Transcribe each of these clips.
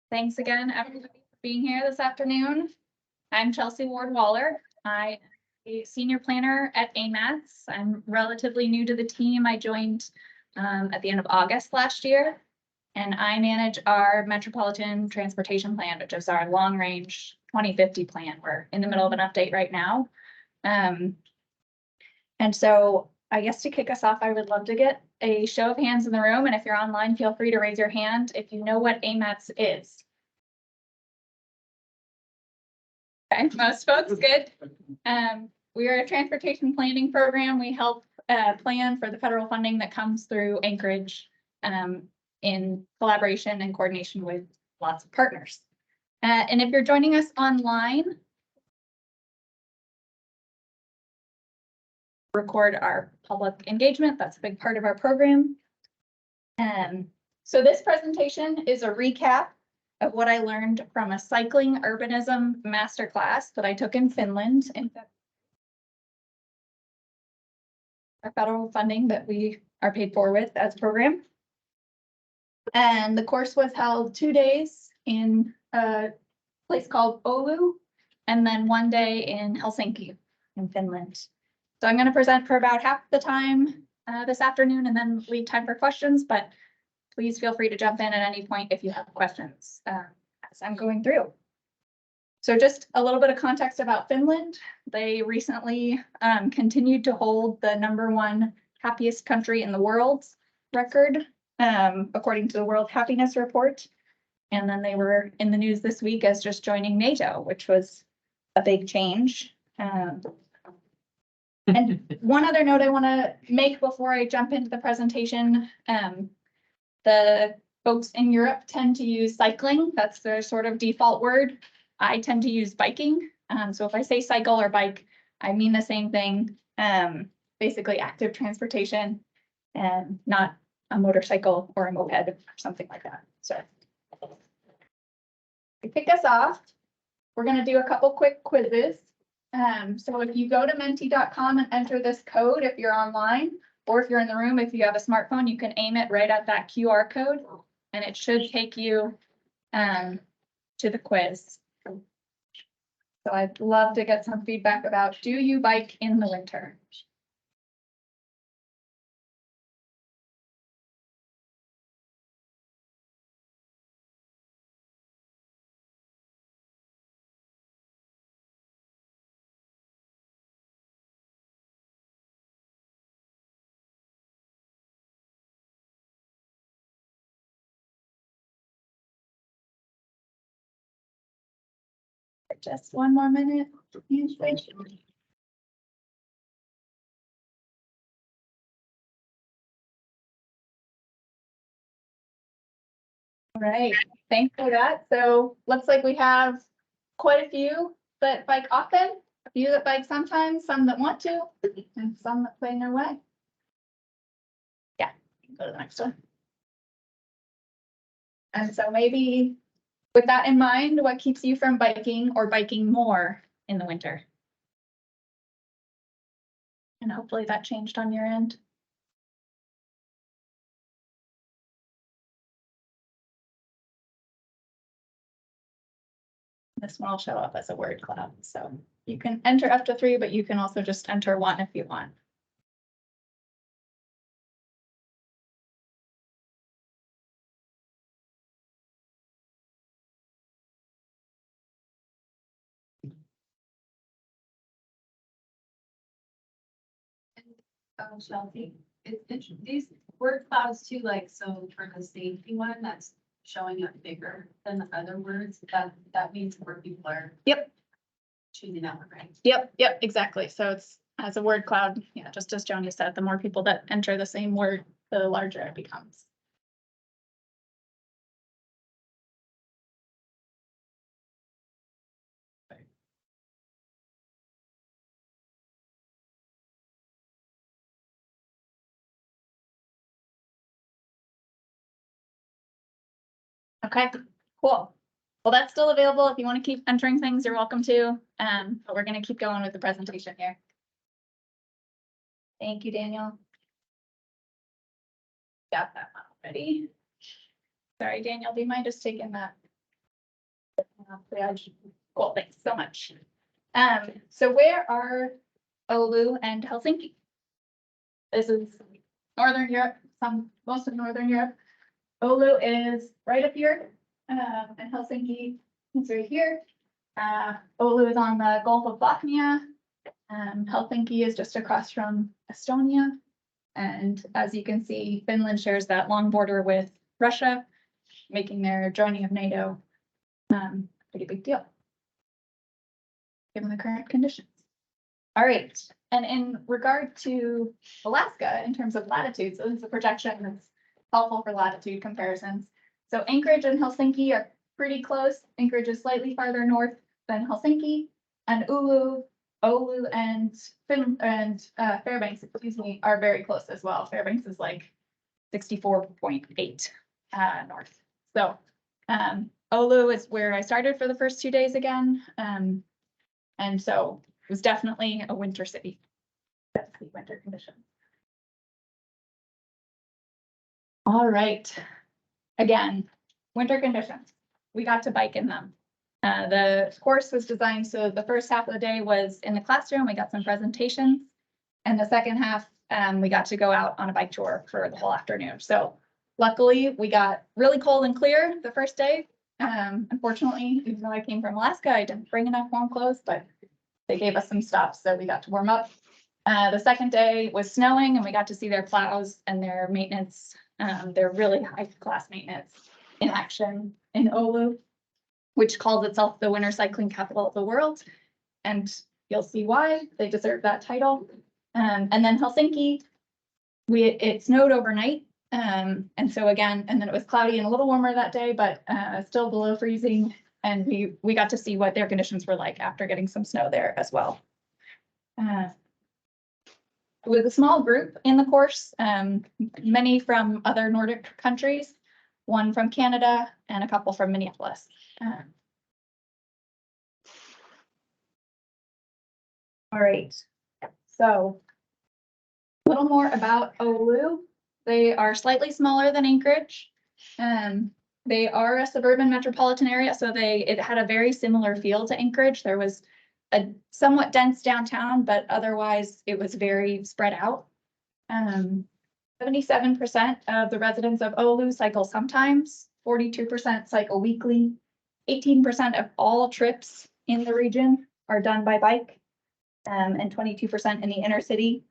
Thanks again, everybody, for being here this afternoon. I'm Chelsea Ward-Waller. I am a senior planner at AMATS. I'm relatively new to the team. I joined at the end of August last year, and I manage our Metropolitan Transportation Plan, which is our long-range 2050 plan. We're in the middle of an update right now. And so I guess to kick us off, I would love to get a show of hands in the room. And if you're online, feel free to raise your hand if you know what AMATS is. Okay, most folks, good. We are a transportation planning program. We help plan for the federal funding that comes through Anchorage in collaboration and coordination with lots of partners. And if you're joining us online, record our public engagement. That's a big part of our program. So this presentation is a recap of what I learned from a cycling urbanism masterclass that I took in Finland in our federal funding that we are paid for with as a program. And the course was held 2 days in a place called Oulu, and then 1 day in Helsinki in Finland. So I'm going to present for about half the time this afternoon and then leave time for questions, but please feel free to jump in at any point if you have questions as I'm going through. So just a little bit of context about Finland. They recently continued to hold the #1 happiest country in the world record, according to the World Happiness Report. And then they were in the news this week as just joining NATO, which was a big change. And one other note I want to make before I jump into the presentation, the folks in Europe tend to use cycling. That's their sort of default word. I tend to use biking. So if I say cycle or bike, I mean the same thing. Basically active transportation and not a motorcycle or a moped or something like that. So to kick us off, we're going to do a couple quick quizzes. So if you go to menti.com and enter this code, if you're online, or if you're in the room, if you have a smartphone, you can aim it right at that QR code and it should take you to the quiz. So I'd love to get some feedback about, do you bike in the winter? Just one more minute. All right, thanks for that. So looks like we have quite a few that bike often, a few that bike sometimes, some that want to, and some that play no way. Yeah, go to the next one. And so maybe with that in mind, what keeps you from biking or biking more in the winter? And hopefully that changed on your end. This one will show up as a word cloud. So you can enter up to 3, but you can also just enter 1 if you want. Chelsea, these word clouds too, like, so for the safety one, that's showing up bigger than the other words, that means more people are. Yep. Choosing that one, right? Yep, exactly. So it's as a word cloud, yeah, just as Joni said, the more people that enter the same word, the larger it becomes. Okay, cool. Well, that's still available. If you want to keep entering things, you're welcome to. But we're going to keep going with the presentation here. Thank you, Daniel. Got that one already. Sorry, Daniel, do you mind just taking that Cool, thanks so much. So where are Oulu and Helsinki? This is Northern Europe, most of Northern Europe. Oulu is right up here, and Helsinki is right here. Oulu is on the Gulf of Bothnia. Helsinki is just across from Estonia. And as you can see, Finland shares that long border with Russia, making their joining of NATO pretty big deal, given the current conditions. All right, and in regard to Alaska, in terms of latitude, so this is a projection that's helpful for latitude comparisons. So Anchorage and Helsinki are pretty close. Anchorage is slightly farther north than Helsinki, and Oulu and Fairbanks, excuse me, are very close as well. Fairbanks is like 64.8 north. So Oulu is where I started for the first 2 days again. And so it was definitely a winter city. Definitely winter conditions. All right. Again, winter conditions. We got to bike in them. The course was designed so the first half of the day was in the classroom. We got some presentations. And the second half, we got to go out on a bike tour for the whole afternoon. So luckily, we got really cold and clear the first day. Unfortunately, even though I came from Alaska, I didn't bring enough warm clothes, but they gave us some stuff, so we got to warm up. The second day was snowing, and we got to see their plows and their maintenance, their really high-class maintenance in action in Oulu, which calls itself the winter cycling capital of the world. And you'll see why they deserve that title. And then Helsinki, it snowed overnight. And so again, and then it was cloudy and a little warmer that day, but still below freezing. And we got to see what their conditions were like after getting some snow there as well. With a small group in the course, many from other Nordic countries, one from Canada and a couple from Minneapolis. All right, so a little more about Oulu. They are slightly smaller than Anchorage. They are a suburban metropolitan area, so it had a very similar feel to Anchorage. There was a somewhat dense downtown, but otherwise it was very spread out. 77% of the residents of Oulu cycle sometimes, 42% cycle weekly, 18% of all trips in the region are done by bike, and 22% in the inner city.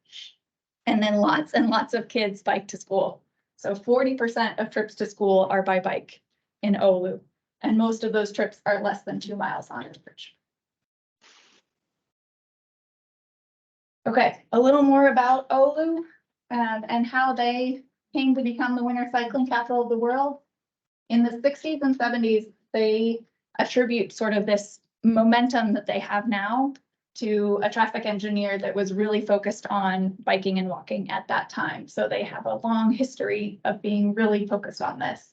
And then lots and lots of kids bike to school. So 40% of trips to school are by bike in Oulu, and most of those trips are less than 2 miles on average. Okay, a little more about Oulu and how they came to become the winter cycling capital of the world. In the 60s and 70s, they attribute sort of this momentum that they have now to a traffic engineer that was really focused on biking and walking at that time. So they have a long history of being really focused on this.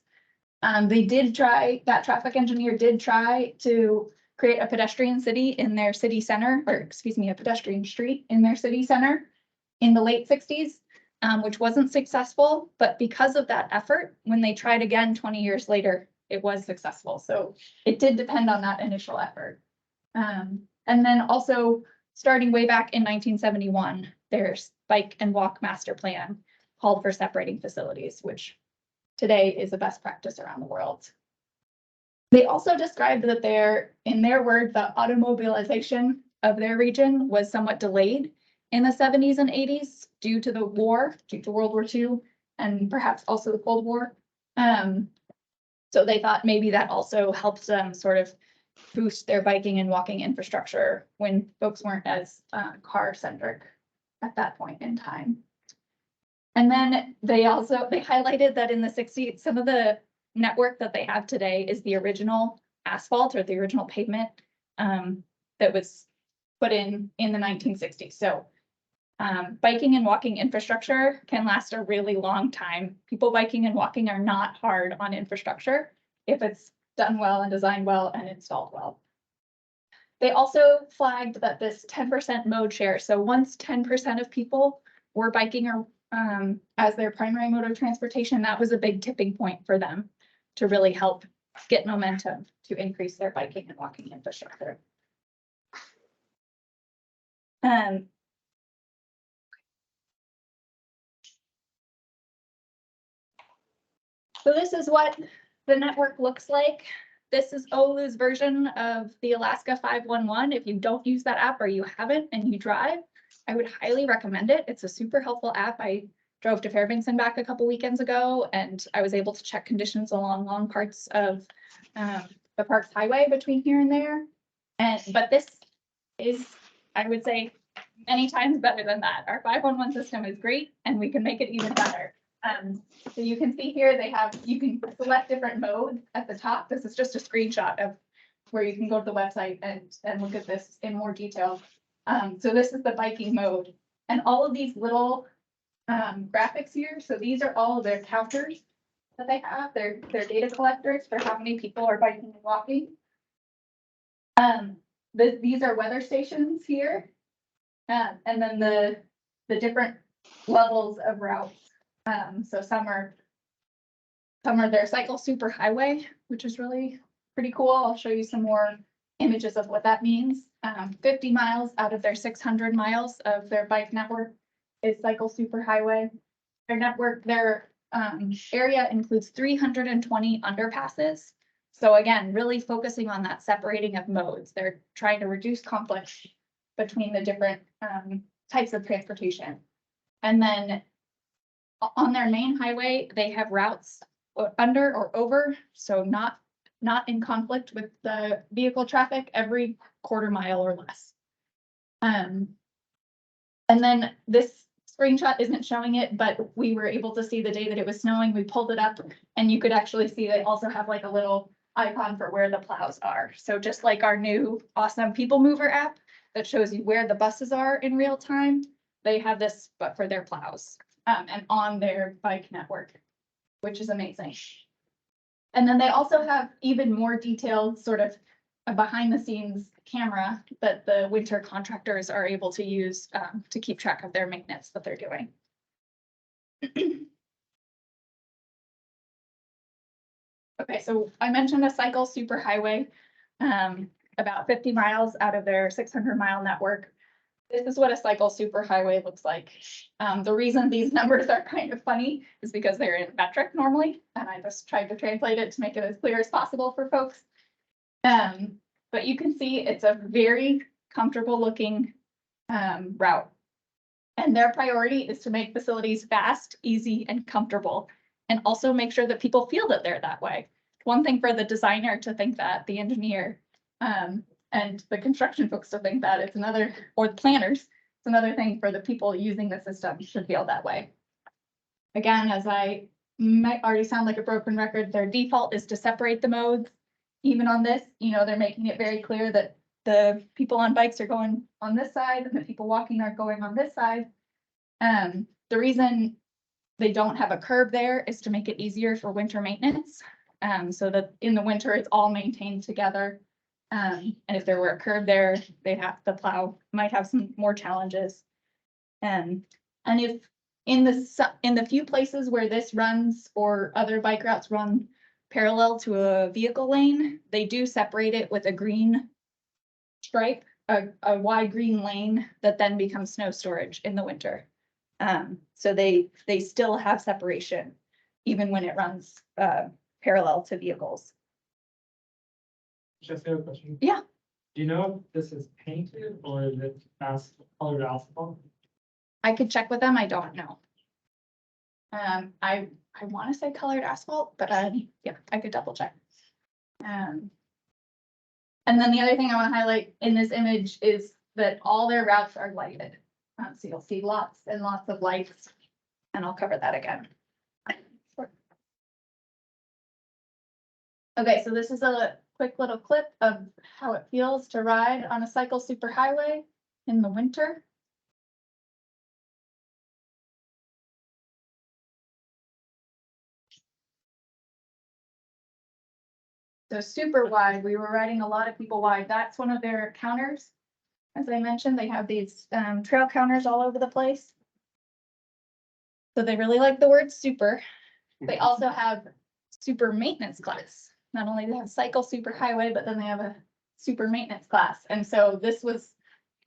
That traffic engineer did try to create a pedestrian city in their city center, or excuse me, a pedestrian street in their city center in the late 60s, which wasn't successful. But because of that effort, when they tried again 20 years later, it was successful. So it did depend on that initial effort. And then also starting way back in 1971, there's bike and walk master plan called for separating facilities, which today is a best practice around the world. They also described that in their word, the automobilization of their region was somewhat delayed in the 70s and 80s due to the war, due to World War II, and perhaps also the Cold War. So they thought maybe that also helped them sort of boost their biking and walking infrastructure when folks weren't as car-centric at that point in time. And then they highlighted that in the 60s, some of the network that they have today is the original asphalt or the original pavement that was put in the 1960s. So biking and walking infrastructure can last a really long time. People biking and walking are not hard on infrastructure if it's done well and designed well and installed well. They also flagged that this 10% mode share, so once 10% of people were biking or as their primary mode of transportation, that was a big tipping point for them to really help get momentum to increase their biking and walking infrastructure. So this is what the network looks like. This is Oulu's version of the Alaska 511. If you don't use that app or you haven't and you drive, I would highly recommend it. It's a super helpful app. I drove to Fairbanks and back a couple weekends ago, and I was able to check conditions along long parts of the Parks Highway between here and there. But this is, I would say, many times better than that. Our 511 system is great, and we can make it even better. So you can see here you can select different modes at the top. This is just a screenshot of where you can go to the website and look at this in more detail. So this is the biking mode, and all of these little graphics here. So these are all of their counters that they have. Their data collectors for how many people are biking and walking. These are weather stations here, and then the different levels of routes. So some are their cycle super highway, which is really pretty cool. I'll show you some more images of what that means. 50 miles out of their 600 miles of their bike network is cycle super highway. Their area includes 320 underpasses. So again, really focusing on that separating of modes. They're trying to reduce conflict between the different types of transportation. And then on their main highway, they have routes under or over, so not in conflict with the vehicle traffic every quarter mile or less. And then this screenshot isn't showing it, but we were able to see the day that it was snowing. We pulled it up and you could actually see they also have like a little icon for where the plows are. So just like our new awesome People Mover app that shows you where the buses are in real time, they have this, but for their plows and on their bike network, which is amazing. And then they also have even more detailed sort of a behind the scenes camera that the winter contractors are able to use to keep track of their maintenance that they're doing. Okay, so I mentioned a cycle superhighway, about 50 miles out of their 600-mile network. This is what a cycle superhighway looks like. The reason these numbers are kind of funny is because they're in metric normally, and I just tried to translate it to make it as clear as possible for folks. But you can see it's a very comfortable looking route. And their priority is to make facilities fast, easy, and comfortable, and also make sure that people feel that they're that way. One thing for the designer to think that, the engineer, and the construction folks to think that, it's another, or the planners, it's another thing for the people using the system should feel that way. Again, as I might already sound like a broken record, their default is to separate the modes. Even on this, they're making it very clear that the people on bikes are going on this side and the people walking are going on this side. The reason they don't have a curb there is to make it easier for winter maintenance. So that in the winter, it's all maintained together. And if there were a curb there, the plow might have some more challenges. And if in the few places where this runs or other bike routes run parallel to a vehicle lane, they do separate it with a green stripe, a wide green lane that then becomes snow storage in the winter. So they still have separation even when it runs parallel to vehicles. Just a question. Yeah. Do you know if this is painted or is it colored asphalt? I could check with them. I don't know. I want to say colored asphalt, but yeah, I could double check. And then the other thing I want to highlight in this image is that all their routes are lighted. So you'll see lots and lots of lights, and I'll cover that again. Okay, so this is a quick little clip of how it feels to ride on a cycle superhighway in the winter. So super wide, we were riding a lot of people wide. That's one of their counters. As I mentioned, they have these trail counters all over the place. So they really like the word super. They also have super maintenance class. not only do they have cycle superhighway, but then they have a super maintenance class. And so this was,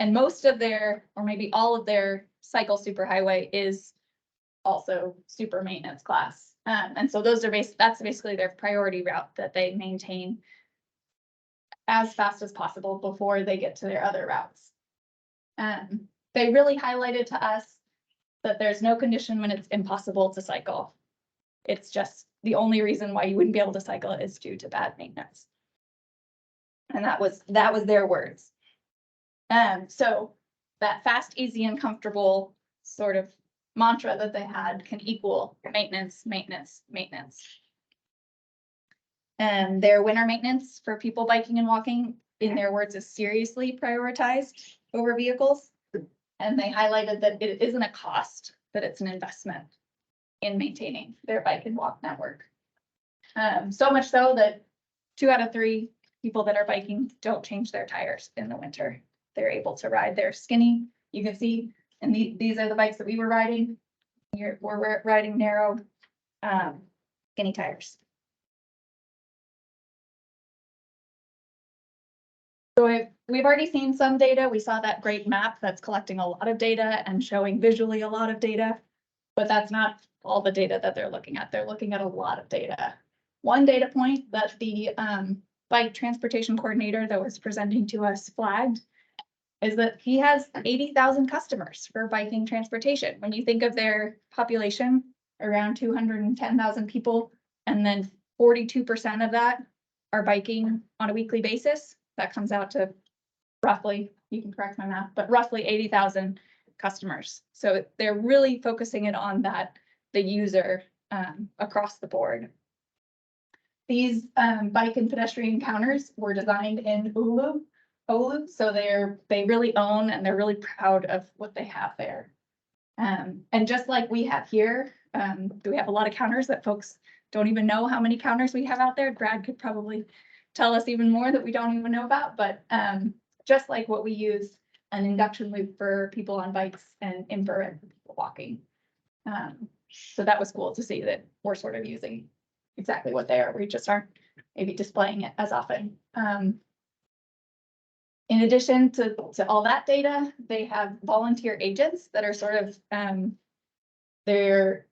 and most of their, or maybe all of their cycle superhighway is also super maintenance class. And so those are that's basically their priority route that they maintain as fast as possible before they get to their other routes. They really highlighted to us that there's no condition when it's impossible to cycle. It's just the only reason why you wouldn't be able to cycle is due to bad maintenance. And that was their words. So that fast, easy, and comfortable sort of mantra that they had can equal maintenance, maintenance, maintenance. And their winter maintenance for people biking and walking, in their words, is seriously prioritized over vehicles. And they highlighted that it isn't a cost, but it's an investment in maintaining their bike and walk network. So much so that 2 out of 3 people that are biking don't change their tires in the winter. They're able to ride. They're skinny. You can see, and these are the bikes that we were riding. We're riding narrow, skinny tires. So we've already seen some data. We saw that great map that's collecting a lot of data and showing visually a lot of data, but that's not all the data that they're looking at. They're looking at a lot of data. One data point that the bike transportation coordinator that was presenting to us flagged is that he has 80,000 customers for biking transportation. When you think of their population, around 210,000 people, and then 42% of that are biking on a weekly basis, that comes out to roughly, you can correct my math, but roughly 80,000 customers. So they're really focusing it on that, the user across the board. These bike and pedestrian counters were designed in Oulu, so they really own and they're really proud of what they have there. And just like we have here, we have a lot of counters that folks don't even know how many counters we have out there. Brad could probably tell us even more that we don't even know about, but just like what we use, an induction loop for people on bikes and infrared for people walking. So that was cool to see that we're sort of using exactly what they are. We just aren't maybe displaying it as often. In addition to all that data, they have volunteer agents that are sort of, they're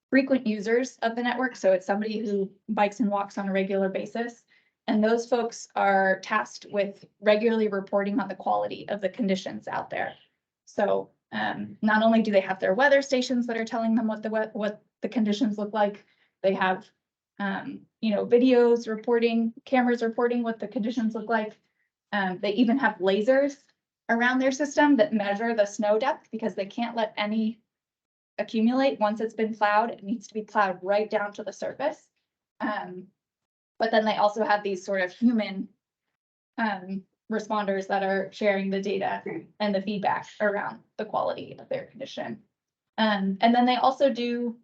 frequent users of the network. So it's somebody who bikes and walks on a regular basis. And those folks are tasked with regularly reporting on the quality of the conditions out there. So not only do they have their weather stations that are telling them what the conditions look like, they have videos reporting, cameras reporting what the conditions look like. They even have lasers around their system that measure the snow depth because they can't let any accumulate. Once it's been plowed, it needs to be plowed right down to the surface. But then they also have these sort of human responders that are sharing the data and the feedback around the quality of their condition. And then they also do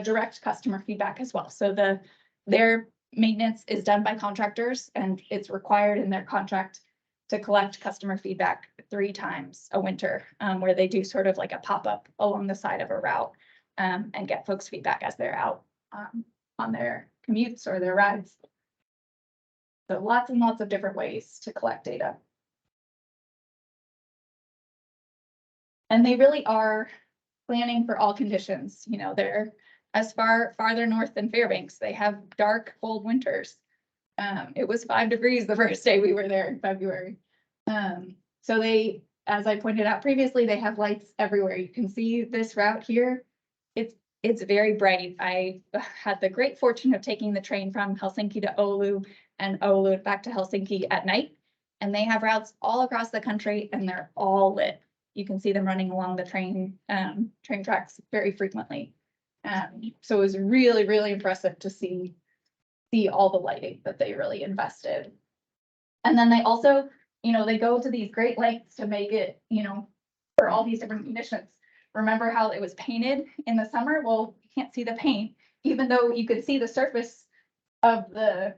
direct customer feedback as well. So their maintenance is done by contractors and it's required in their contract to collect customer feedback 3 times a winter, where they do sort of like a pop-up along the side of a route and get folks feedback as they're out on their commutes or their rides. So lots and lots of different ways to collect data. And they really are planning for all conditions. You know, they're as farther north than Fairbanks. They have dark, cold winters. It was 5 degrees the first day we were there in February. So they, as I pointed out previously, they have lights everywhere. You can see this route here. It's very bright. I had the great fortune of taking the train from Helsinki to Oulu and Oulu back to Helsinki at night. And they have routes all across the country and they're all lit. You can see them running along the train tracks very frequently. So it was really, really impressive to see all the lighting that they really invested. And then they also, they go to these great lengths to make it, for all these different conditions. Remember how it was painted in the summer? Well, you can't see the paint, even though you could see the surface of the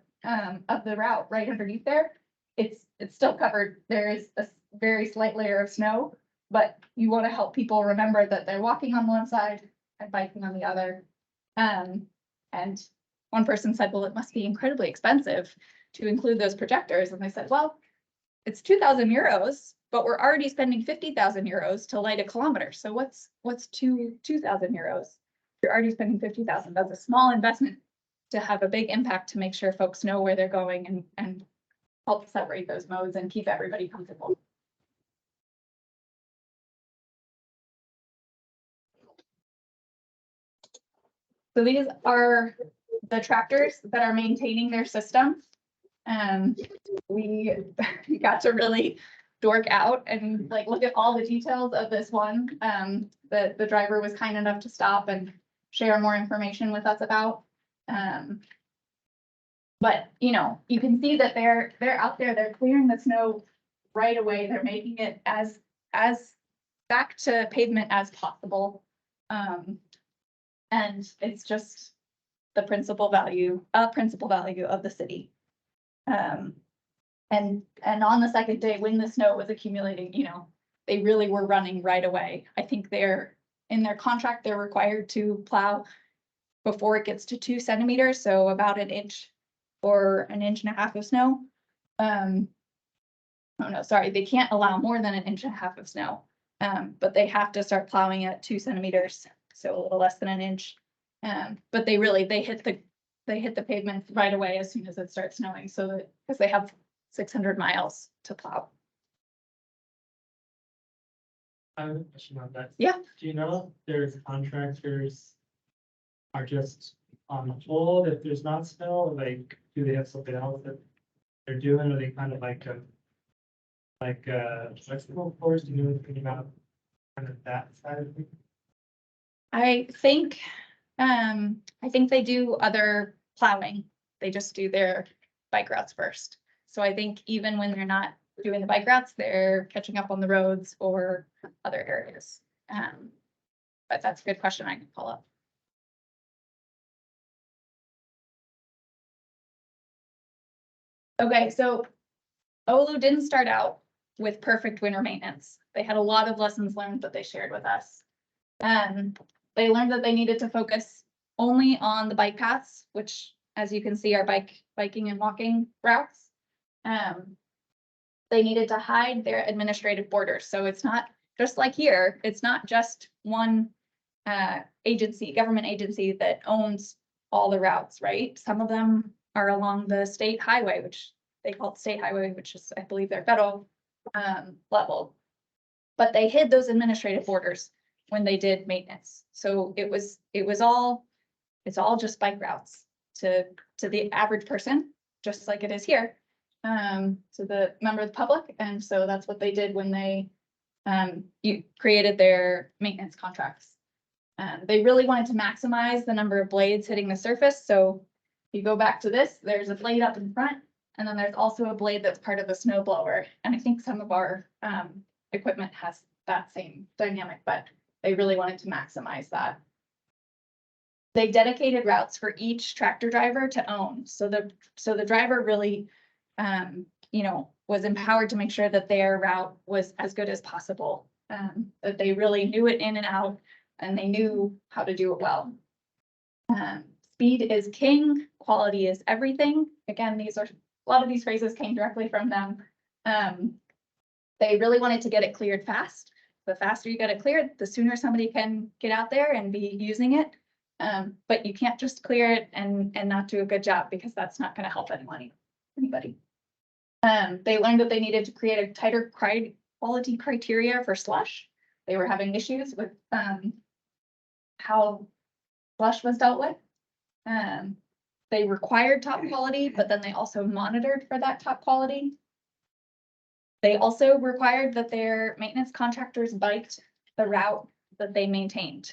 route right underneath there. It's still covered. There is a very slight layer of snow, but you want to help people remember that they're walking on one side and biking on the other. And one person said, well, it must be incredibly expensive to include those projectors. And they said, well, it's 2,000 euros, but we're already spending 50,000 euros to light a kilometer. So what's 2,000 euros? You're already spending 50,000. That's a small investment to have a big impact to make sure folks know where they're going and help separate those modes and keep everybody comfortable. So these are the tractors that are maintaining their system. We got to really dork out and like look at all the details of this one. The driver was kind enough to stop and share more information with us about. But you know, you can see that they're out there, they're clearing the snow right away. They're making it as back to pavement as possible. And it's just the principal value of the city. And on the second day, when the snow was accumulating, you know, they really were running right away. I think in their contract, they're required to plow before it gets to 2 centimeters, so about an inch or an inch and a half of snow. Oh no, sorry, they can't allow more than an inch and a half of snow. But they have to start plowing at 2 centimeters, so a little less than an inch. But they hit the pavement right away as soon as it starts snowing, so that because they have 600 miles to plow. I have a question on that. Yeah. Do you know if there's contractors are just on hold if there's not snow, or like, do they have something else that they're doing, or they kind of like flexible course? Do you know anything about kind of that side of things? I think they do other plowing. They just do their bike routes first. So I think even when they're not doing the bike routes, they're catching up on the roads or other areas. But that's a good question I can pull up. Okay, so Oulu didn't start out with perfect winter maintenance. They had a lot of lessons learned that they shared with us. They learned that they needed to focus only on the bike paths, which, as you can see, are biking and walking routes. They needed to hide their administrative borders. So it's not just like here, it's not just one government agency that owns all the routes, right? Some of them are along the state highway, which they call it state highway, which is, I believe, their federal level. But they hid those administrative borders when they did maintenance. So it's all just bike routes to the average person, just like it is here, to the member of the public. And so that's what they did when they created their maintenance contracts. They really wanted to maximize the number of blades hitting the surface. So if you go back to this, there's a blade up in front, and then there's also a blade that's part of the snow blower. And I think some of our equipment has that same dynamic, but they really wanted to maximize that. They dedicated routes for each tractor driver to own. So the driver really, was empowered to make sure that their route was as good as possible. That they really knew it in and out, and they knew how to do it well. Speed is king, quality is everything. Again, a lot of these phrases came directly from them. They really wanted to get it cleared fast. The faster you get it cleared, the sooner somebody can get out there and be using it. But you can't just clear it and not do a good job, because that's not going to help anybody. They learned that they needed to create a tighter quality criteria for slush. They were having issues with how slush was dealt with. They required top quality, but then they also monitored for that top quality. They also required that their maintenance contractors biked the route that they maintained.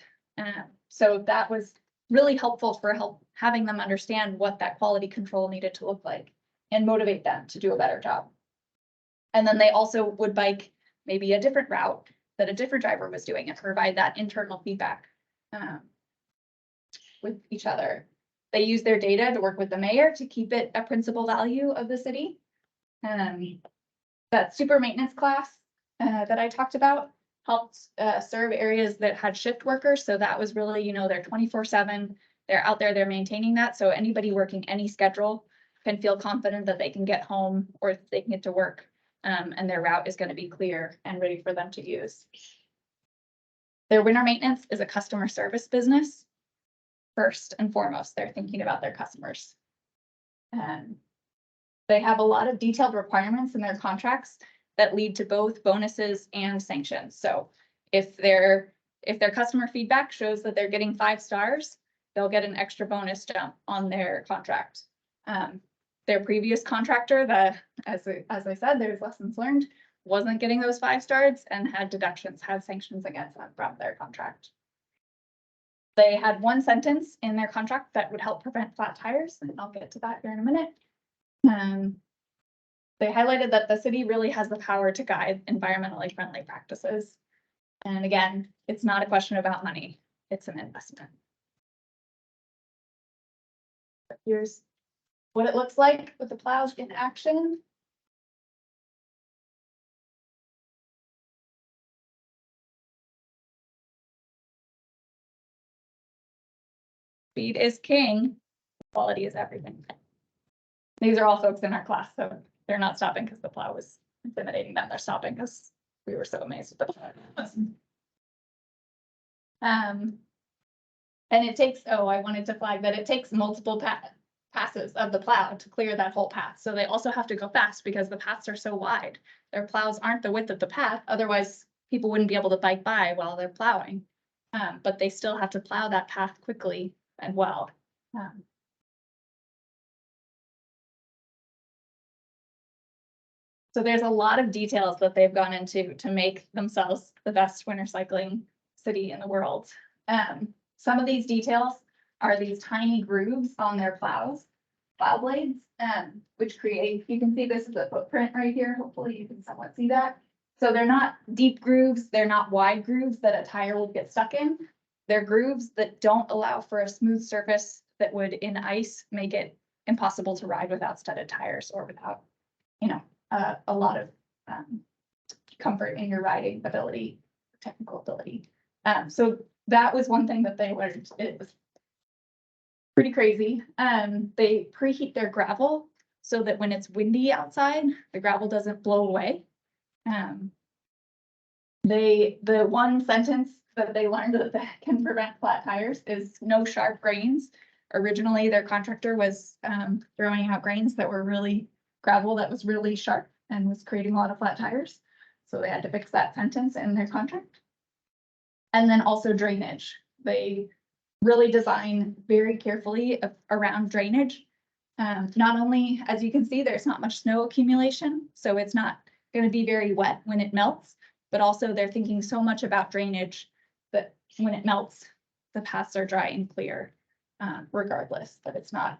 So that was really helpful for having them understand what that quality control needed to look like and motivate them to do a better job. And then they also would bike maybe a different route that a different driver was doing and provide that internal feedback with each other. They use their data to work with the mayor to keep it a principal value of the city. That super maintenance class that I talked about helped serve areas that had shift workers. So that was really, they're 24/7. they're out there, they're maintaining that. So anybody working any schedule can feel confident that they can get home or they can get to work. And their route is going to be clear and ready for them to use. Their winter maintenance is a customer service business. First and foremost, they're thinking about their customers. They have a lot of detailed requirements in their contracts that lead to both bonuses and sanctions. So if their customer feedback shows that they're getting 5 stars, they'll get an extra bonus jump on their contract. Their previous contractor, as I said, there's lessons learned, wasn't getting those 5 stars and had deductions, had sanctions against them from their contract. They had one sentence in their contract that would help prevent flat tires, and I'll get to that here in a minute. They highlighted that the city really has the power to guide environmentally friendly practices. And again, it's not a question about money, it's an investment. But here's what it looks like with the plows in action. Speed is king, quality is everything. These are all folks in our class, so they're not stopping because the plow was intimidating them. They're stopping because we were so amazed with the plow. And it takes, I wanted to flag that it takes multiple passes of the plow to clear that whole path. So they also have to go fast because the paths are so wide. Their plows aren't the width of the path. Otherwise, people wouldn't be able to bike by while they're plowing. But they still have to plow that path quickly and well. So there's a lot of details that they've gone into to make themselves the best winter cycling city in the world. Some of these details are these tiny grooves on their plow blades, which create, you can see this is a footprint right here. Hopefully you can somewhat see that. So they're not deep grooves. They're not wide grooves that a tire would get stuck in. They're grooves that don't allow for a smooth surface that would in ice make it impossible to ride without studded tires or without, a lot of comfort in your riding ability, technical ability. So that was one thing that they learned. It was pretty crazy. They preheat their gravel so that when it's windy outside, the gravel doesn't blow away. The one sentence that they learned that can prevent flat tires is no sharp grains. Originally, their contractor was throwing out grains that were really gravel that was really sharp and was creating a lot of flat tires. So they had to fix that sentence in their contract. And then also drainage. They really design very carefully around drainage. Not only, as you can see, there's not much snow accumulation, so it's not going to be very wet when it melts, but also they're thinking so much about drainage that when it melts, the paths are dry and clear, regardless, that it's not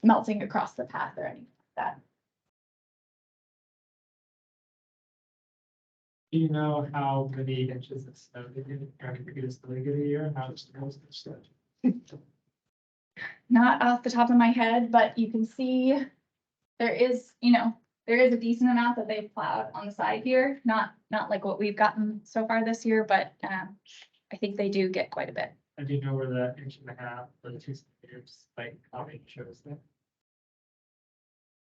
melting across the path or anything like that. Do you know how many inches of snow they get, a year? How much snow? Not off the top of my head, but you can see there is a decent amount that they've plowed on the side here. Not like what we've gotten so far this year, but I think they do get quite a bit. And do you know where that 1.5 or the 2 centimeters, like how many shows that?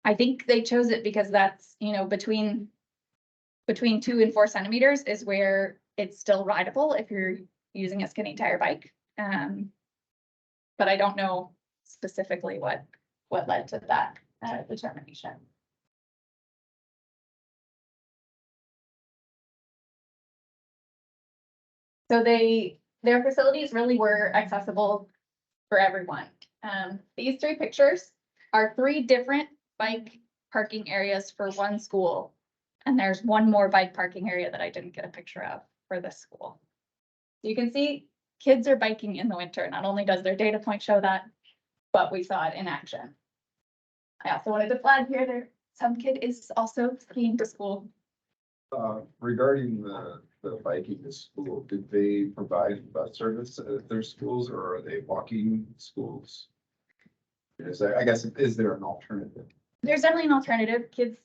I think they chose it because that's, between 2 and 4 centimeters is where it's still rideable if you're using a skinny tire bike. But I don't know specifically what led to that determination. So their facilities really were accessible for everyone. These 3 pictures are 3 different bike parking areas for one school. And there's one more bike parking area that I didn't get a picture of for this school. You can see kids are biking in the winter. Not only does their data point show that, but we saw it in action. I also wanted to flag here, some kid is also skiing to school. Regarding the biking to school, did they provide bus service at their schools or are they walking schools? I guess, is there an alternative? There's definitely an alternative. Kids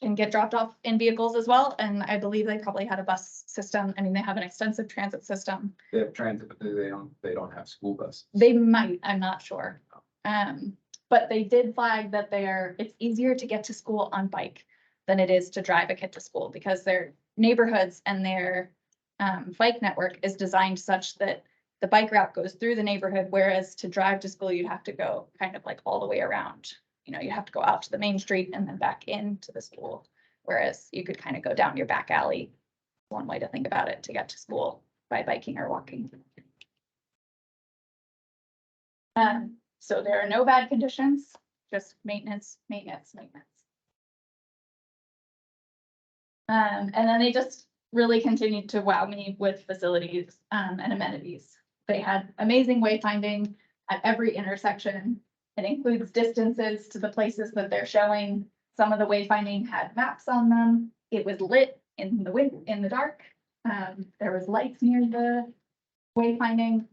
can get dropped off in vehicles as well, and I believe they probably had a bus system. I mean, they have an extensive transit system. They have transit, but they don't have school buses. They might, I'm not sure. But they did flag that it's easier to get to school on bike than it is to drive a kid to school, because their neighborhoods and their bike network is designed such that the bike route goes through the neighborhood, whereas to drive to school, you'd have to go kind of like all the way around. You know, you have to go out to the main street and then back into the school, whereas you could kind of go down your back alley. One way to think about it, to get to school by biking or walking. So there are no bad conditions, just maintenance, maintenance, maintenance. And then they just really continued to wow me with facilities and amenities. They had amazing wayfinding at every intersection. It includes distances to the places that they're showing. Some of the wayfinding had maps on them. It was lit in the dark. There was lights near the wayfinding.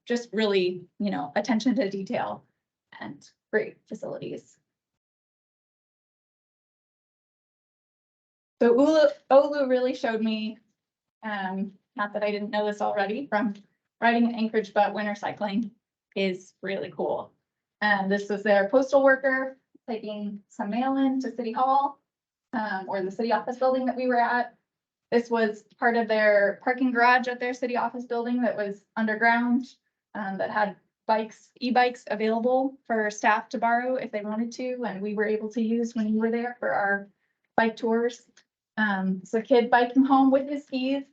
Just really, you know, attention to detail and great facilities. So Oulu really showed me, not that I didn't know this already from riding in Anchorage, but winter cycling is really cool. And this was their postal worker taking some mail in to City Hall, or the city office building that we were at. This was part of their parking garage at their city office building that was underground, that had e-bikes available for staff to borrow if they wanted to, and we were able to use when we were there for our bike tours. So kid biking home with his skis.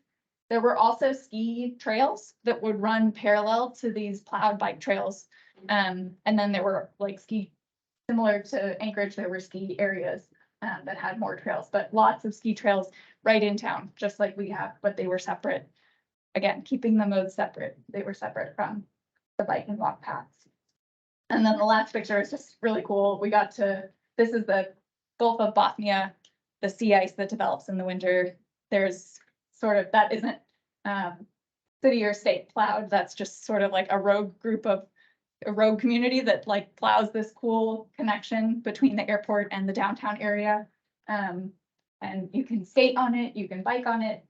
There were also ski trails that would run parallel to these plowed bike trails. And then there were like similar to Anchorage, there were ski areas that had more trails, but lots of ski trails right in town, just like we have, but they were separate. Again, keeping the modes separate. They were separate from the bike and walk paths. And then the last picture is just really cool. This is the Gulf of Bothnia, the sea ice that develops in the winter. There's sort of, that isn't city or state plowed. That's just sort of like a rogue community that like plows this cool connection between the airport and the downtown area. And you can skate on it, you can bike on it.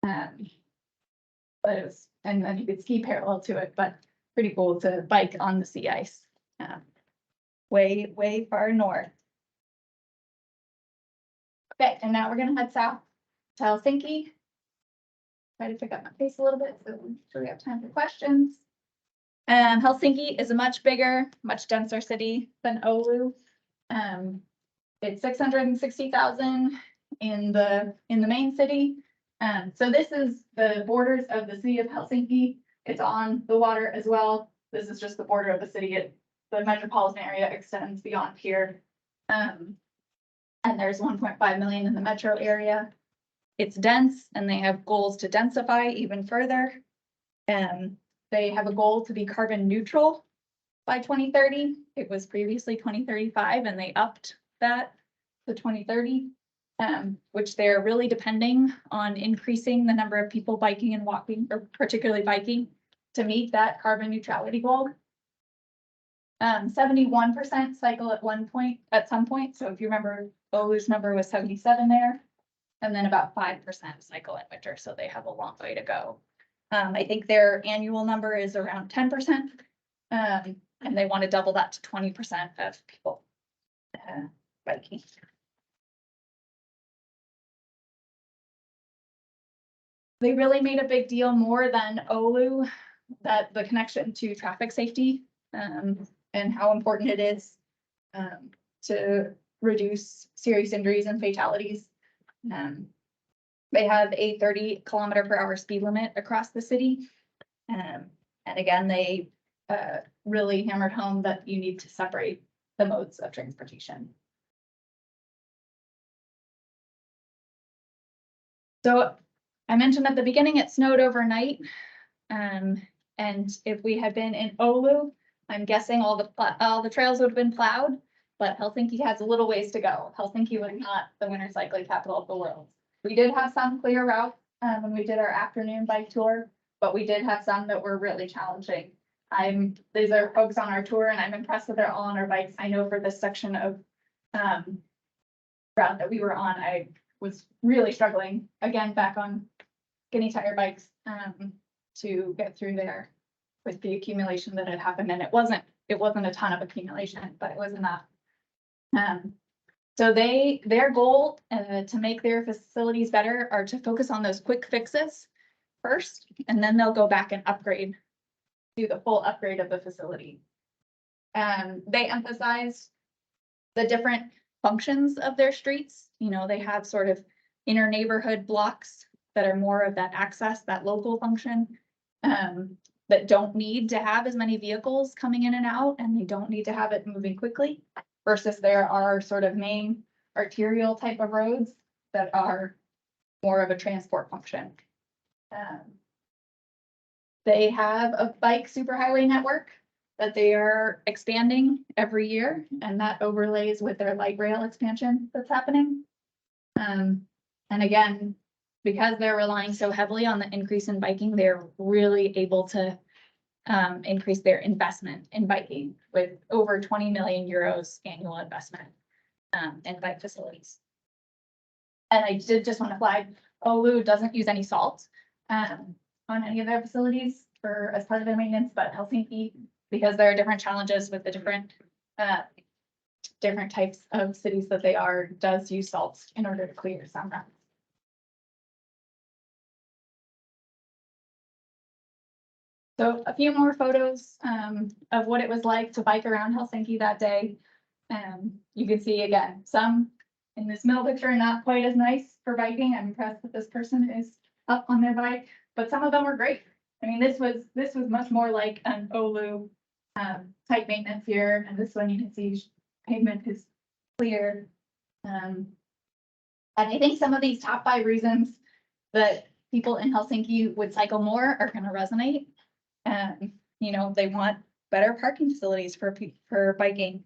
But it was, and then you could ski parallel to it, but pretty cool to bike on the sea ice. Way, way far north. Okay, and now we're gonna head south to Helsinki. Try to pick up my pace a little bit so we have time for questions. Helsinki is a much bigger, much denser city than Oulu. It's 660,000 in the main city. So this is the borders of the city of Helsinki. It's on the water as well. This is just the border of the city. The metropolitan area extends beyond here. And there's 1.5 million in the metro area. It's dense and they have goals to densify even further. They have a goal to be carbon neutral by 2030. It was previously 2035 and they upped that to 2030, which they're really depending on increasing the number of people biking and walking, or particularly biking, to meet that carbon neutrality goal. 71% cycle at some point. So if you remember, Oulu's number was 77 there, and then about 5% cycle in winter. So they have a long way to go. I think their annual number is around 10%, and they want to double that to 20% of people biking. They really made a big deal, more than Oulu, that the connection to traffic safety and how important it is to reduce serious injuries and fatalities. They have a 30-kilometer-per-hour speed limit across the city. And again, they really hammered home that you need to separate the modes of transportation. So I mentioned at the beginning, it snowed overnight. And if we had been in Oulu, I'm guessing all the trails would have been plowed, but Helsinki has a little ways to go. Helsinki was not the winter cycling capital of the world. We did have some clear routes when we did our afternoon bike tour, but we did have some that were really challenging. These are folks on our tour and I'm impressed that they're all on our bikes. I know for this section of route that we were on, I was really struggling, again, back on skinny tire bikes, to get through there with the accumulation that had happened, and it wasn't a ton of accumulation, but it was enough. So their goal, to make their facilities better are to focus on those quick fixes first, and then they'll go back and upgrade, do the full upgrade of the facility. They emphasize the different functions of their streets. You know, they have sort of inner neighborhood blocks that are more of that access, that local function, that don't need to have as many vehicles coming in and out, and they don't need to have it moving quickly, versus there are sort of main arterial type of roads that are more of a transport function. They have a bike superhighway network that they are expanding every year, and that overlays with their light rail expansion that's happening. And again, because they're relying so heavily on the increase in biking, they're really able to increase their investment in biking with over 20 million euros annual investment in bike facilities. And I did just want to flag, Oulu doesn't use any salt on any of their facilities as part of their maintenance, but Helsinki, because there are different challenges with the different types of cities that they are, does use salt in order to clear some runs. So a few more photos of what it was like to bike around Helsinki that day. You can see again, some in this middle picture are not quite as nice for biking. I'm impressed that this person is up on their bike, but some of them were great. I mean, this was much more like an Oulu type maintenance here, and this one you can see pavement is clear. And I think some of these top 5 reasons that people in Helsinki would cycle more are going to resonate. You know, they want better parking facilities for biking,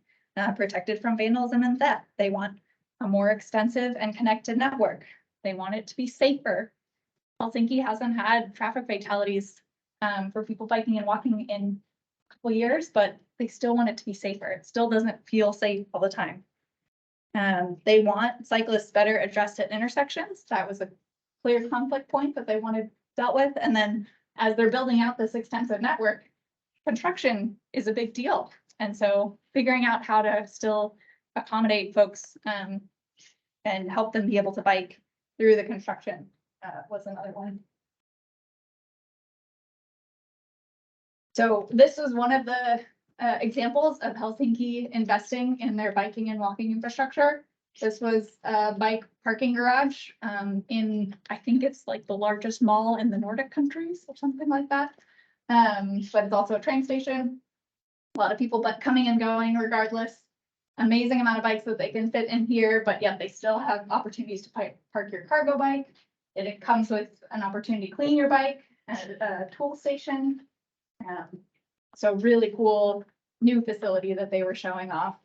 protected from vandalism and theft. They want a more extensive and connected network. They want it to be safer. Helsinki hasn't had traffic fatalities for people biking and walking in a couple years, but they still want it to be safer. It still doesn't feel safe all the time. They want cyclists better addressed at intersections. That was a clear conflict point that they wanted dealt with. And then as they're building out this extensive network, construction is a big deal. And so figuring out how to still accommodate folks and help them be able to bike through the construction was another one. So this was one of the examples of Helsinki investing in their biking and walking infrastructure. This was a bike parking garage in, I think it's like the largest mall in the Nordic countries or something like that. But it's also a train station. A lot of people but coming and going regardless. Amazing amount of bikes that they can fit in here, but yet they still have opportunities to park your cargo bike. It comes with an opportunity to clean your bike and a tool station. So really cool new facility that they were showing off,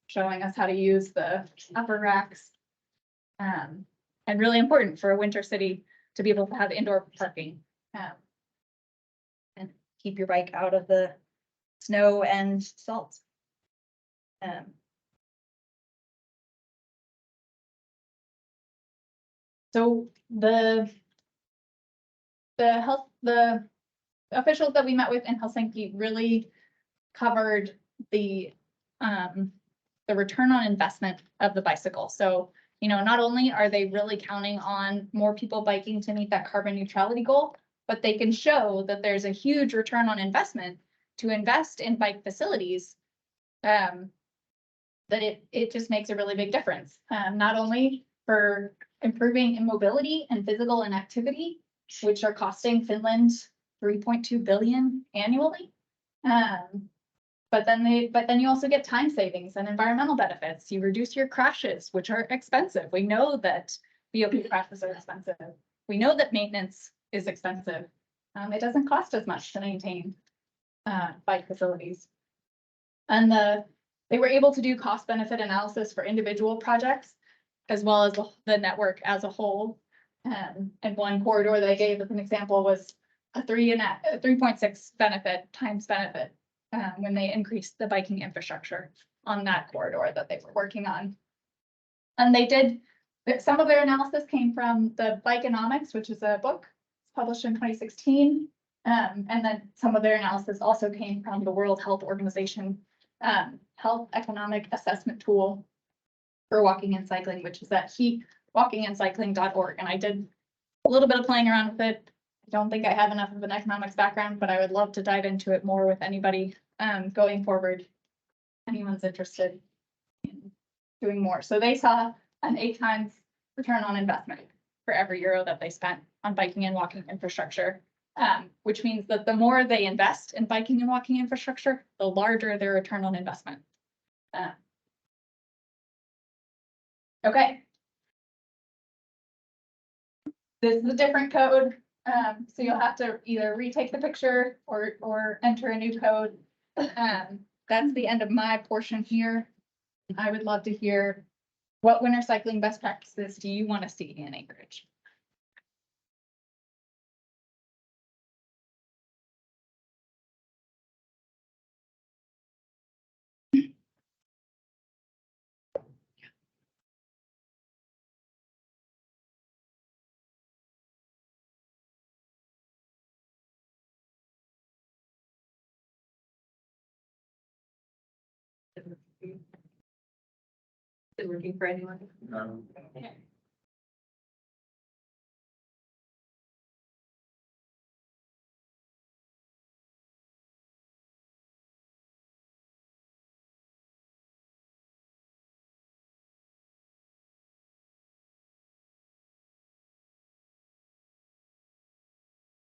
showing us how to use the upper racks. And really important for a winter city to be able to have indoor parking and keep your bike out of the snow and salt. So the officials that we met with in Helsinki really covered the return on investment of the bicycle. So, you know, not only are they really counting on more people biking to meet that carbon neutrality goal, but they can show that there's a huge return on investment to invest in bike facilities, that it just makes a really big difference, not only for improving in mobility and physical inactivity, which are costing Finland 3.2 billion annually. But then you also get time savings and environmental benefits. You reduce your crashes, which are expensive. We know that BOP crashes are expensive. We know that maintenance is expensive. It doesn't cost as much to maintain bike facilities. And they were able to do cost benefit analysis for individual projects, as well as the network as a whole. And one corridor that I gave as an example was a 3.6 times benefit when they increased the biking infrastructure on that corridor that they were working on. And they did, some of their analysis came from the Bikeonomics, which is a book published in 2016. And then some of their analysis also came from the World Health Organization Health Economic Assessment Tool for walking and cycling, which is at walkingandcycling.org. And I did a little bit of playing around with it. I don't think I have enough of an economics background, but I would love to dive into it more with anybody going forward. Anyone's interested in doing more. So they saw an 8 times return on investment for every euro that they spent on biking and walking infrastructure, which means that the more they invest in biking and walking infrastructure, the larger their return on investment. Okay. This is a different code. So you'll have to either retake the picture or enter a new code. That's the end of my portion here. I would love to hear what winter cycling best practices do you want to see in Anchorage? Is it working for anyone? Okay.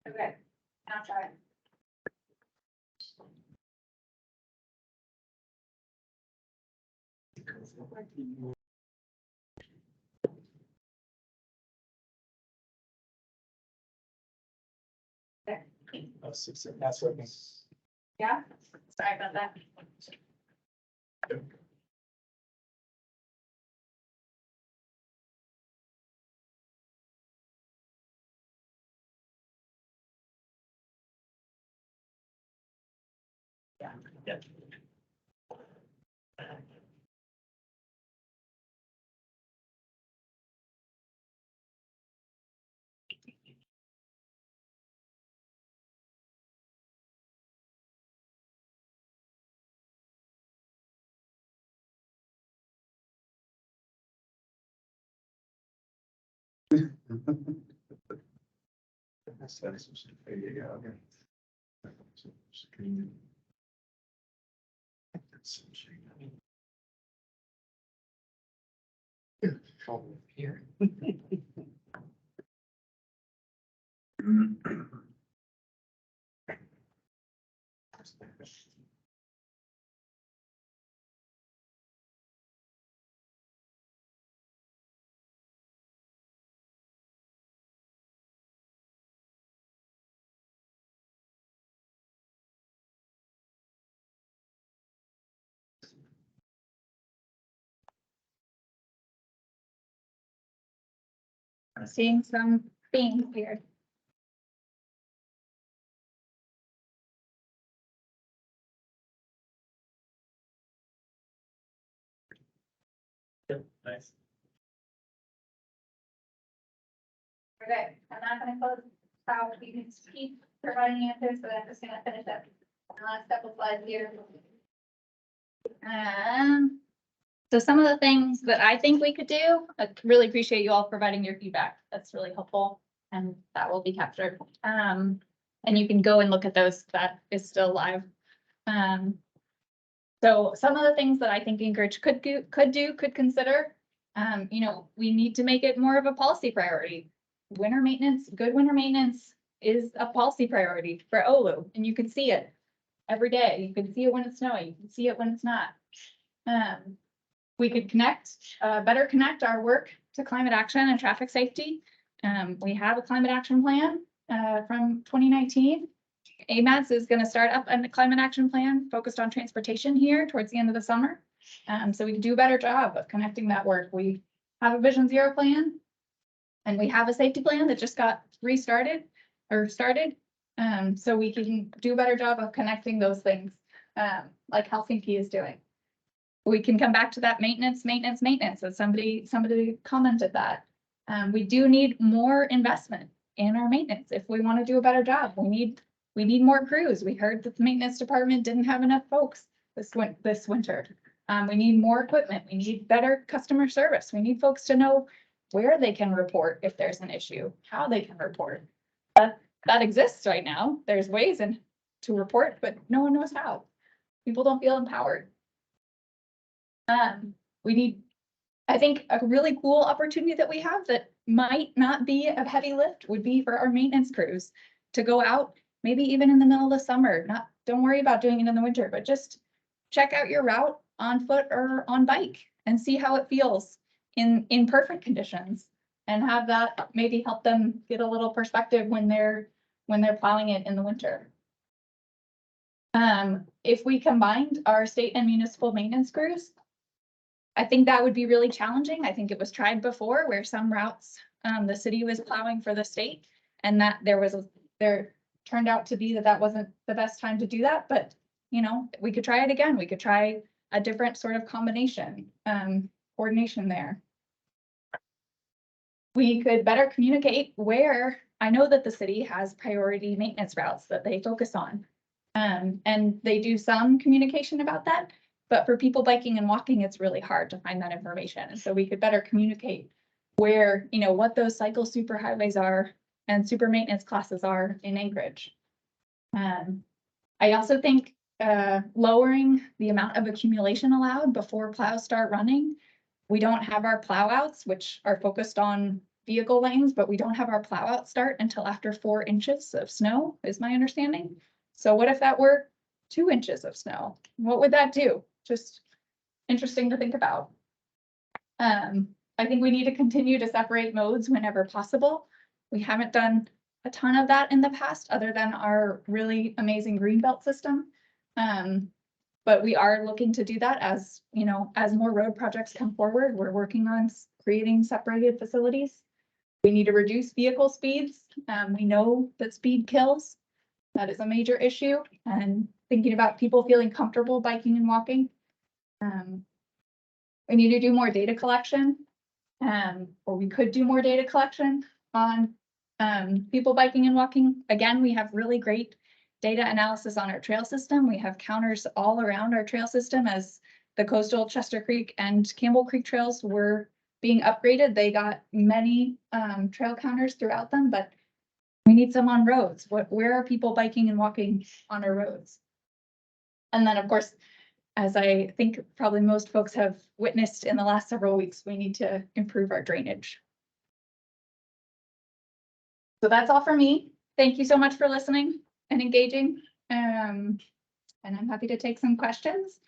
Okay, now try it. That's what makes. Yeah, sorry about that. Yeah. Here. Seeing some themes here. Nice. Okay, I'm not gonna close out, you can keep providing answers, but I'm just gonna finish up the last couple slides here. So some of the things that I think we could do, I really appreciate you all providing your feedback. That's really helpful and that will be captured. And you can go and look at those, that is still live. So some of the things that I think Anchorage could consider, you know, we need to make it more of a policy priority. Winter maintenance, good winter maintenance is a policy priority for Oulu, and you can see it every day. You can see it when it's snowing, you can see it when it's not. We could better connect our work to climate action and traffic safety. We have a climate action plan from 2019. AMADS is going to start up a climate action plan focused on transportation here towards the end of the summer. So we can do a better job of connecting that work. We have a Vision Zero plan and we have a safety plan that just got restarted or started. So we can do a better job of connecting those things like Helsinki is doing. We can come back to that maintenance, as somebody commented that. We do need more investment in our maintenance. If we want to do a better job, we need more crews. We heard that the maintenance department didn't have enough folks this winter. We need more equipment. We need better customer service. We need folks to know where they can report if there's an issue, how they can report. That exists right now. There's ways to report, but no one knows how. People don't feel empowered. We need, I think, a really cool opportunity that we have that might not be a heavy lift would be for our maintenance crews to go out, maybe even in the middle of the summer. Don't worry about doing it in the winter, but just check out your route on foot or on bike and see how it feels in perfect conditions, and have that maybe help them get a little perspective when they're plowing it in the winter. If we combined our state and municipal maintenance crews, I think that would be really challenging. I think it was tried before where some routes, the city was plowing for the state, and that there turned out to be that wasn't the best time to do that. But, you know, we could try it again. We could try a different sort of combination, coordination there. We could better communicate where I know that the city has priority maintenance routes that they focus on. And they do some communication about that. But for people biking and walking, it's really hard to find that information. And so we could better communicate where, you know, what those cycle superhighways are and super maintenance classes are in Anchorage. I also think lowering the amount of accumulation allowed before plows start running. We don't have our plow outs, which are focused on vehicle lanes, but we don't have our plow out start until after 4 inches of snow, is my understanding. So what if that were 2 inches of snow? What would that do? Just interesting to think about. I think we need to continue to separate modes whenever possible. We haven't done a ton of that in the past, other than our really amazing greenbelt system. But we are looking to do that as, you know, as more road projects come forward. We're working on creating separated facilities. We need to reduce vehicle speeds. We know that speed kills. That is a major issue, and thinking about people feeling comfortable biking and walking. We need to do more data collection, or we could do more data collection on people biking and walking. Again, we have really great data analysis on our trail system. We have counters all around our trail system as the coastal Chester Creek and Campbell Creek trails were being upgraded. They got many trail counters throughout them, but we need some on roads. Where are people biking and walking on our roads? And then, of course, as I think probably most folks have witnessed in the last several weeks, we need to improve our drainage. So that's all for me. Thank you so much for listening and engaging. And I'm happy to take some questions.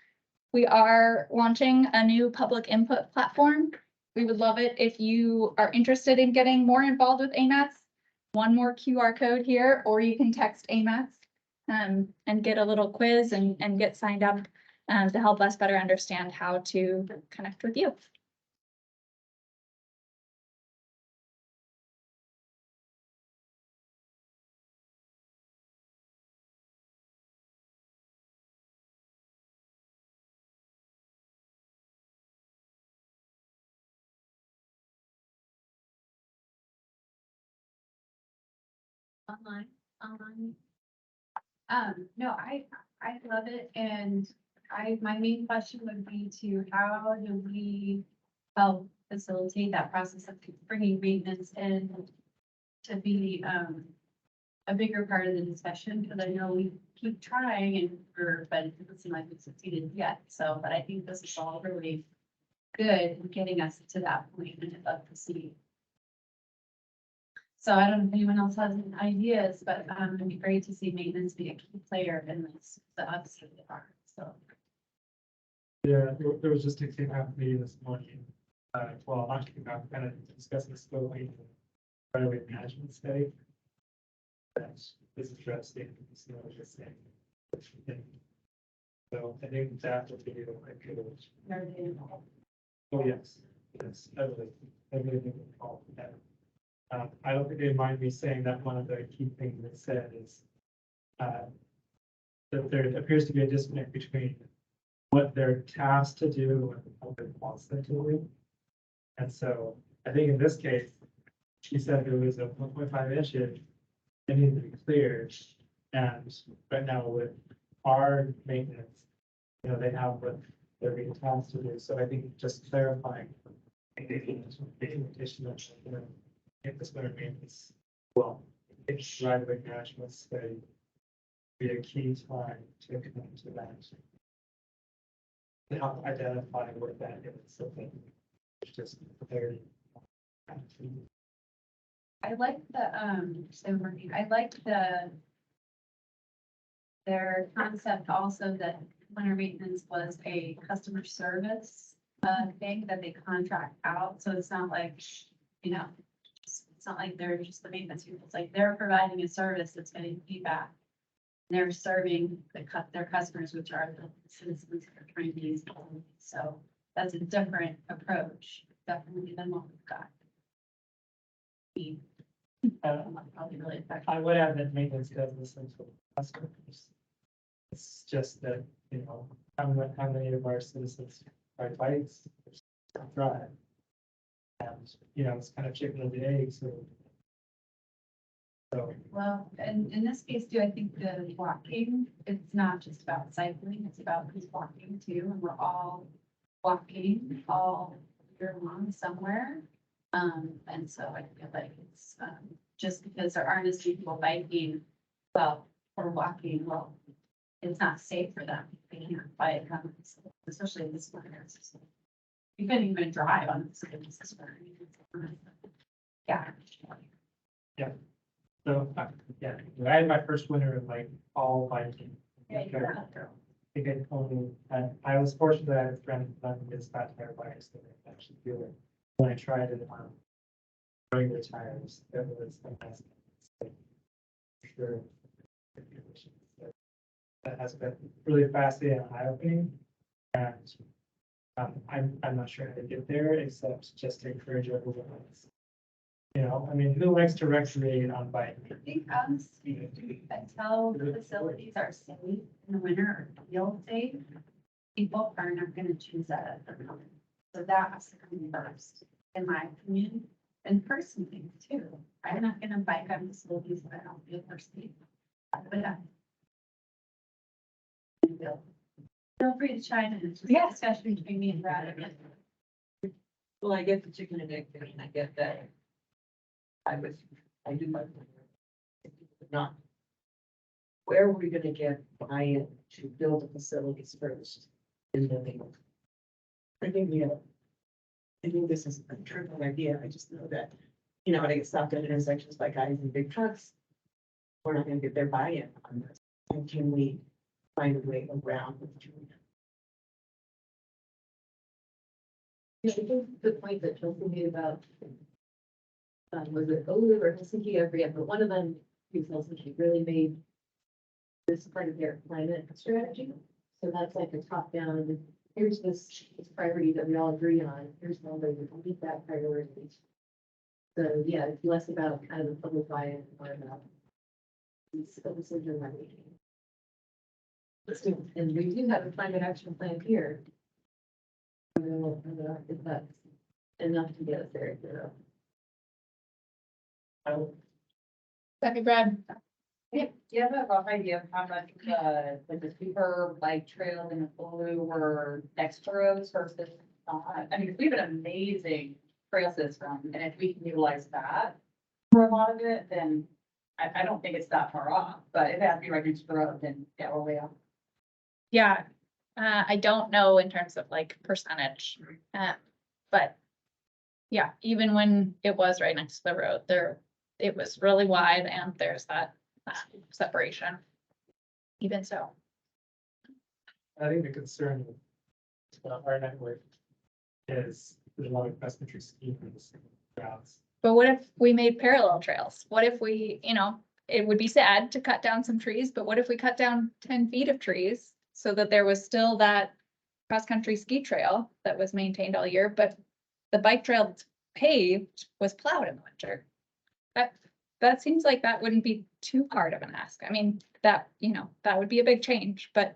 We are launching a new public input platform. We would love it if you are interested in getting more involved with AMATS. One more QR code here, or you can text AMATS and get a little quiz and get signed up to help us better understand how to connect with you. Online. No, I love it, and my main question would be to how do we help facilitate that process of bringing maintenance in to be a bigger part of the discussion, because I know we keep trying but it doesn't seem like we've succeeded yet. So, but I think this is all really good in getting us to that point, and I'd love to see. So I don't know if anyone else has any ideas, but it'd be great to see maintenance be a key player in this, the upside of the park, so. Yeah, there was just a kickoff meeting this morning. Well, not kickoff, kind of discussing the scope of the right-of-way management study. That is addressing, you know, just saying. So I think that would be like good. Oh, yes, I really think it's all that. I don't think they mind me saying that one of the key things they said is that there appears to be a disconnect between what they're tasked to do, and what the public wants them to do. And so I think in this case, she said there was a 1.5 inches, it needed to be cleared. And right now with our maintenance, you know, they have what they're being tasked to do. So I think just clarifying. Making additional, you know, if this winter maintenance, well, it's right away management study. Be a key time to come to that. To help identify what that is, so that it's just very. I like their concept also that winter maintenance was a customer service thing that they contract out, so it's not like, you know, it's not like they're just the maintenance people, it's like they're providing a service that's getting feedback. They're serving their customers, which are the citizens that are trying to use it. So that's a different approach, definitely than what we've got. Probably really effective. I would add that maintenance does listen to customers. It's just that, you know, how many of our citizens ride bikes, drive. And, you know, it's kind of chicken and the egg, so. Well, and in this case too, I think the walking, it's not just about cycling, it's about who's walking too, and we're all walking all year long somewhere. And so I feel like it's, just because there aren't as many people biking, well, or walking, well, it's not safe for them. They can't bike, especially in this winter. You couldn't even drive on this winter. Yeah. So, yeah, I had my first winter of like all biking. Yeah, I think I was fortunate that I had a friend that is fat tire bikes that I actually do it. When I tried it on regular tires, it was the best. For sure. That has been really fascinating and eye-opening. And I'm not sure how to get there except just to encourage everyone else. You know, I mean, who likes to recreate on bike? I think honestly, until the facilities are safe in the winter or feel safe, people are not gonna choose that at the moment. So that has to come first, in my opinion, and personally too. I'm not gonna bike on facilities that I don't feel are safe. But feel free to chime in. It's just a discussion between me and Brad. Well, I get the chicken and egg thing, I get that. I do my. Not. Where are we gonna get buy-in to build the facilities first? And then they. I think, I think this is a triple idea, I just know that, you know, when I get stopped at intersections by guys in big trucks. We're not gonna get their buy-in on this, and can we find a way around doing that? Yeah, I think the point that Chelsea made about, was it Oulu or Helsinki, I forget, but one of them, who's Helsinki, really made this part of their climate strategy. So that's like a top down, here's this priority that we all agree on, here's one way we can meet that priority. So yeah, it's less about kind of the public buy-in, more about these decisions we're making. And we do have a climate action plan here. I don't know if that's enough to get us there. That'd be Brad. Do you have a rough idea of how much, like the super bike trail in Oulu were extra roads versus not? I mean, we have an amazing trail system, and if we can utilize that for a lot of it, then I don't think it's that far off, but if it has to be right next to the road, then yeah, we're way off. Yeah, I don't know in terms of like percentage, but yeah, even when it was right next to the road, it was really wide and there's that separation. Even so. I think the concern with our network is there's a lot of cross country skiing on the routes. But what if we made parallel trails? What if we, you know, it would be sad to cut down some trees, but what if we cut down 10 feet of trees so that there was still that cross-country ski trail that was maintained all year, but the bike trail that's paved was plowed in the winter? That seems like that wouldn't be too hard of an ask. I mean, that, you know, that would be a big change, but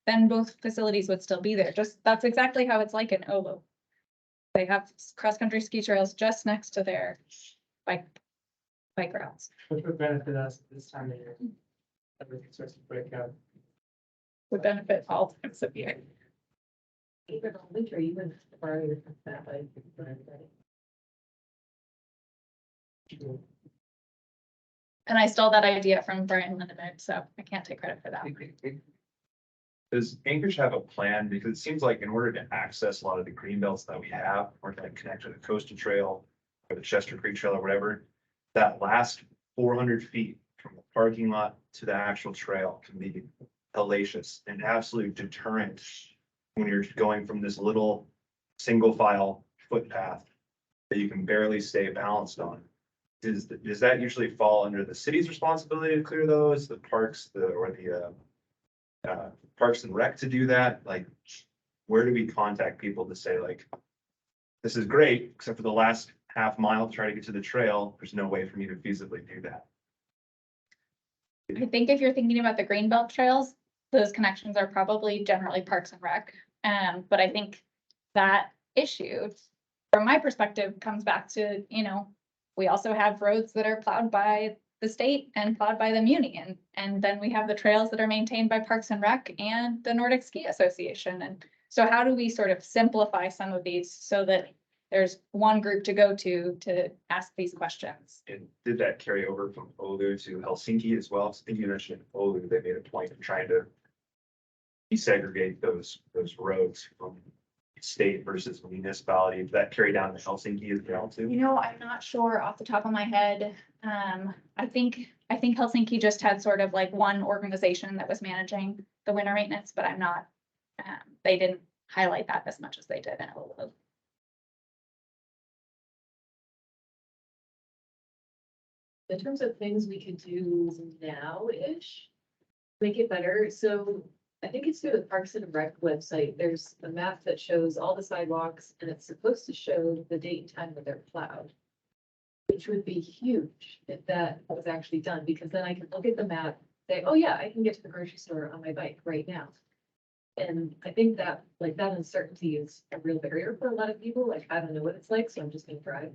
then both facilities would still be there. Just, that's exactly how it's like in Oulu. They have cross-country ski trails just next to their bike routes. Which would benefit us this time of year. Everything starts to break up. Would benefit all times of year. Even on winter, you wouldn't borrow your that bike. And I stole that idea from Brian Lindemann, so I can't take credit for that. Does Anchorage have a plan? Because it seems like in order to access a lot of the green belts that we have, or to like connect to the Coastal Trail or the Chester Creek Trail or whatever, that last 400 feet from the parking lot to the actual trail can be hellacious and absolute deterrent when you're going from this little single file footpath that you can barely stay balanced on. Does that usually fall under the city's responsibility to clear those, the parks, or the Parks and Rec to do that? Like, where do we contact people to say like, this is great, except for the last half mile to try to get to the trail, there's no way for me to feasibly do that. I think if you're thinking about the greenbelt trails, those connections are probably generally Parks and Rec. But I think that issue, from my perspective, comes back to, we also have roads that are plowed by the state and plowed by the muni. And then we have the trails that are maintained by Parks and Rec and the Nordic Ski Association. And so how do we sort of simplify some of these so that there's one group to go to ask these questions? And did that carry over from Oulu to Helsinki as well? So I think you mentioned Oulu, they made a point of trying to desegregate those roads from state versus municipality. Did that carry down to Helsinki as well too? I'm not sure off the top of my head. I think Helsinki just had sort of like one organization that was managing the winter maintenance, but I'm not, they didn't highlight that as much as they did in Oulu. In terms of things we could do now-ish, make it better, so I think it's through the Parks and Rec website, there's a map that shows all the sidewalks, and it's supposed to show the date and time that they're plowed. Which would be huge if that was actually done, because then I can look at the map, say, oh yeah, I can get to the grocery store on my bike right now. And I think that, like, that uncertainty is a real barrier for a lot of people, like, I don't know what it's like, so I'm just gonna drive.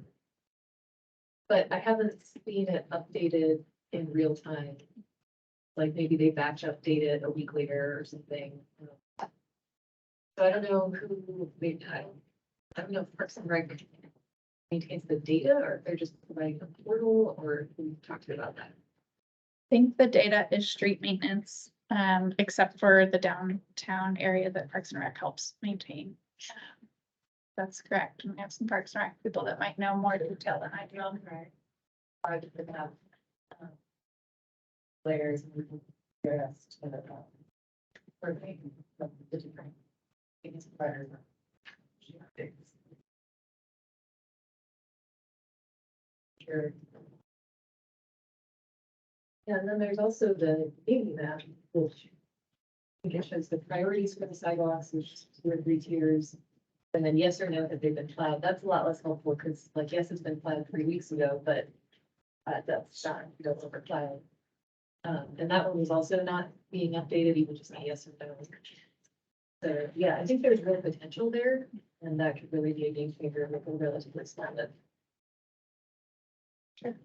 But I haven't seen it updated in real time. Like maybe they batch update it a week later or something. So I don't know who, maybe, I don't know if Parks and Rec maintains the data or if they're just providing a portal, or who talked about that. I think the data is street maintenance, except for the downtown area that Parks and Rec helps maintain. That's correct. And we have some Parks and Rec people that might know more detail than I do. Right. I just didn't have layers and rest for the different things. Sure. Yeah, and then there's also the community map, which I guess shows the priorities for the sidewalks, which is 2 or 3 tiers. And then yes or no, have they been plowed? That's a lot less helpful because like, yes, it's been plowed 3 weeks ago, but that's not, over plowed. And that one was also not being updated, even just a yes or no. So yeah, I think there's real potential there, and that could really be a game changer with a relatively small bit. Sure.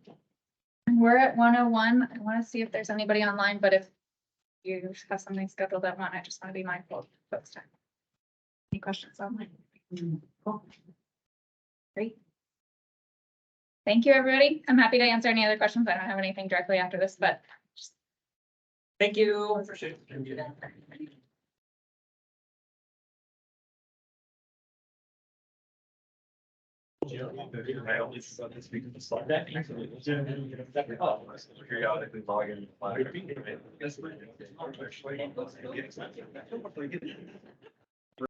And we're at 101. I want to see if there's anybody online, but if you have something scheduled at 1, I just want to be mindful of folks' time. Any questions online? Cool. Great. Thank you, everybody. I'm happy to answer any other questions. I don't have anything directly after this, but just. Thank you. Appreciate it. Thank you. I only saw this week of the slide deck. Periodically log in.